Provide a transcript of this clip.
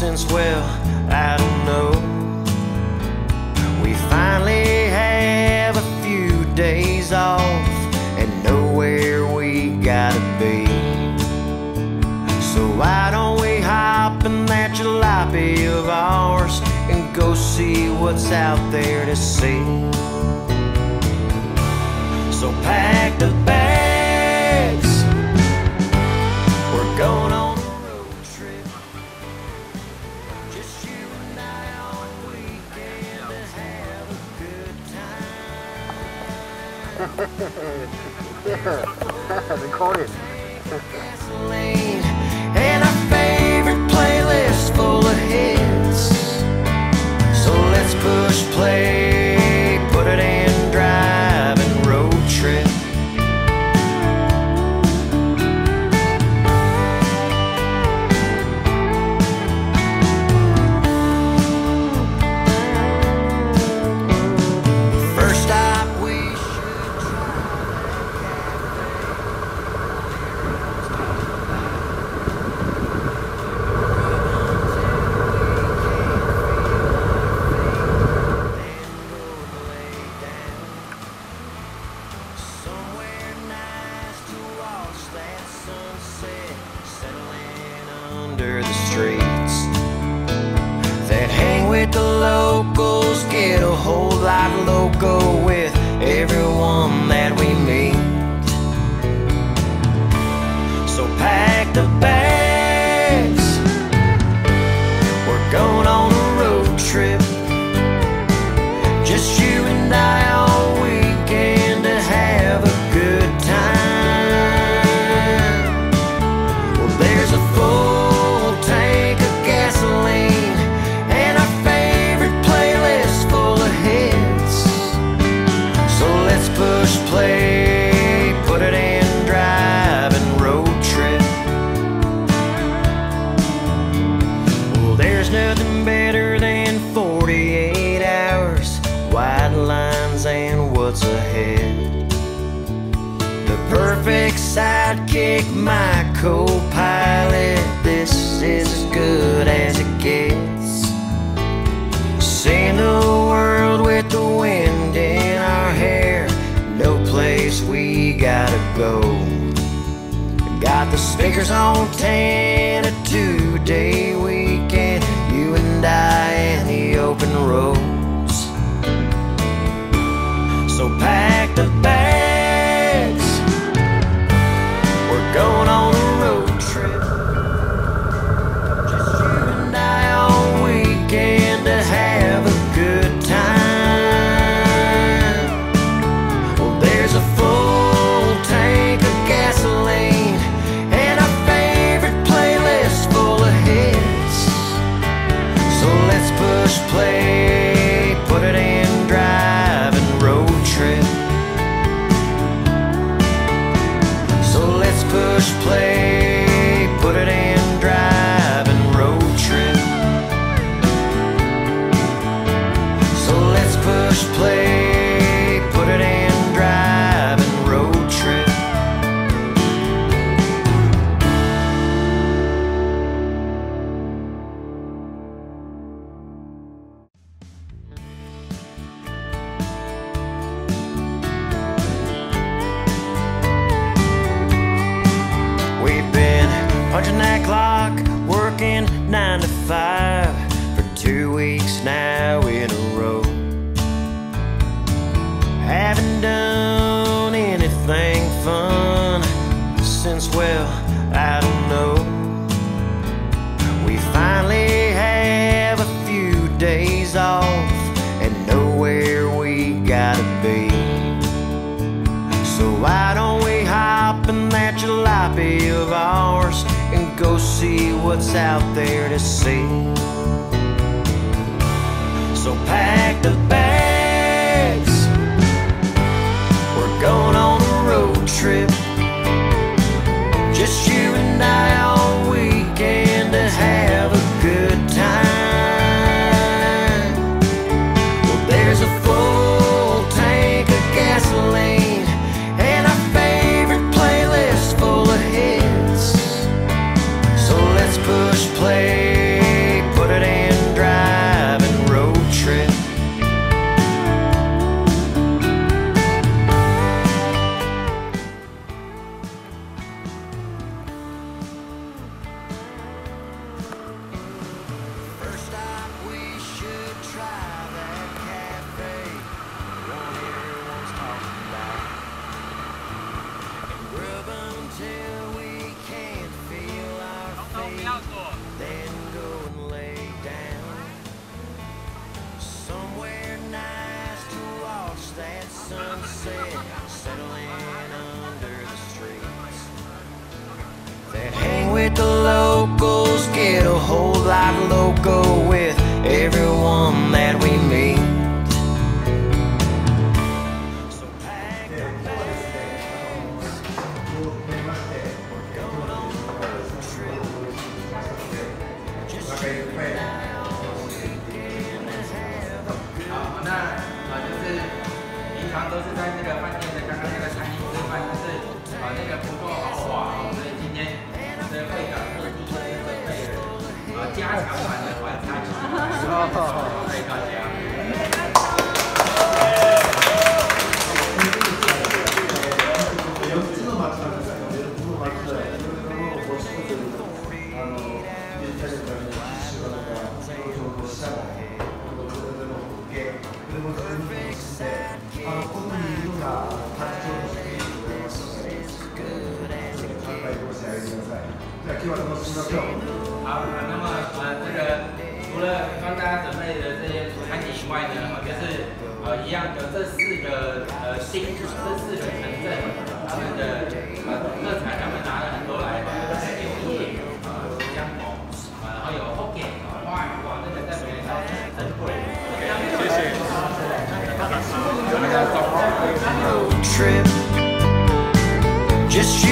since, well, I don't know. We finally have a few days off and know where we gotta be. So why don't we hop in that jalopy of ours and go see what's out there to see? So pack the bags, we're going on a road trip. Just you and I all weekend to have a good time. Record it. Gasoline and our favorite playlist full of hits. So let's push play, put it in drive and road trip. First stop we should somewhere nice to watch that sunset settling under the streets. That hang with the locals, get a whole lot loco with everyone that we meet. So pack the bags, we're going on a road trip. Just you and I all weekend to have a good time. Well, there's a full tank of gasoline and our favorite playlist full of hits. So let's push play, put it in drive and road trip. Well, there's nothing better than 48 hours, wide lines and what's ahead. The perfect sidekick, my co-pilot, this is as good as it gets. Seeing the world with the wind in our hair, no place we gotta go. Got the speakers on 10, a 2-day weekend, you and I in the open roads. So pack the bags, we're going on a road trip. Just you and I all weekend to have a good time. Well, there's a full tank of gasoline and our favorite playlist full of hits. So let's push play, put it in drive and road trip. So let's push play, put it in drive and road trip. So let's push play, put it in drive and road trip. We've been punching that clock, working 9 to 5 for 2 weeks now in a row. Haven't done anything fun since, well, I don't know. We finally have a few days off and know where we gotta be. So why don't we hop in that jalopy of ours and go see what's out there to see? So pack the bags, we're going on a road trip. Just you and I all weekend to have a good time. Well, there's a full tank of gasoline and our favorite playlist full of hits. So let's push play, put That hang with the locals, get a whole lot loco with everyone that we meet. So pack your bags, we're going on a road trip. Just you and I all weekend and have a good 好，那就是平常都是在这个饭店的刚刚那个餐厅吃饭，但是那个不够豪华哦，所以今天这会长特地就是准备了加强版的晚餐，给大家。好，那么这个除了帮大家准备的这些餐点以外呢，就是一样的这四个星，这四个城镇，他们的特产，他们拿了很多来，柳叶、香茅，然后有 Hokkaido 花鱼哇，这个在北海道很贵。谢谢。road trip. Just